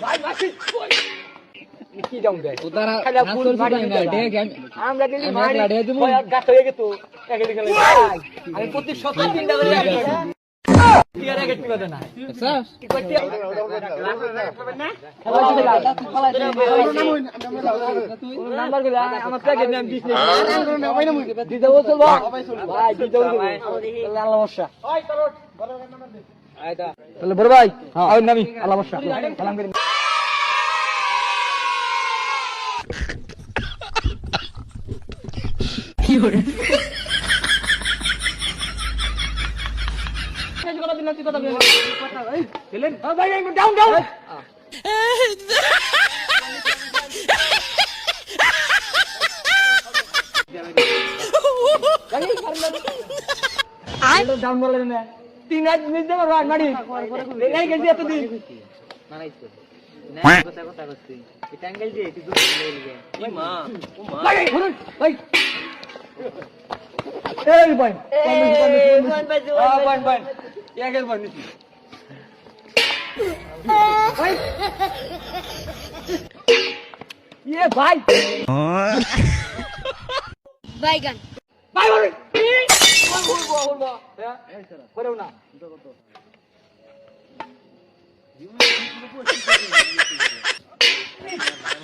ভাই বাসি কই কি দাম দেয় উতারা খালি ফুল বাড়ি না দেখ আমরা দিলি ভাই গাছ হয়ে গেতো একে দিকে আমি প্রতি সপ্তাহে 3 টা করে টিয়ার আগে টিকা দেনা আচ্ছা কি করতে না নাম্বার গুলো আমার প্যাকেট নাম দিছ না দিতে বলছো ভাই দিতে বলছো আল্লাহ বর্ষা ওই চলো বড় ভাই নাম্বার দে আইতা তাহলে বড় ভাই আও নামি আল্লাহ বর্ষা সালাম করি কি হরে কথা দিন কথা ভাই চলেন ভাই ডাউন ডাউন ডাউন বলেন না 3 আজ মিস দেব রাত মারি এই গেছি এত দিন মারাইছো না কথা কথা করছিস এটা অ্যাঙ্গেল দিয়ে একটু দূর নিয়ে নিয়ে কি মা ও মা ভাই ঘুরুন ভাই এই ভাই পয়েন্ট পয়েন্ট একের পয়েন্ট নিছি ভাই ये भाई बैगन भाई बोल करो ना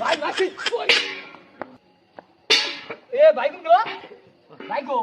भाई भाई ए भाई को भाई को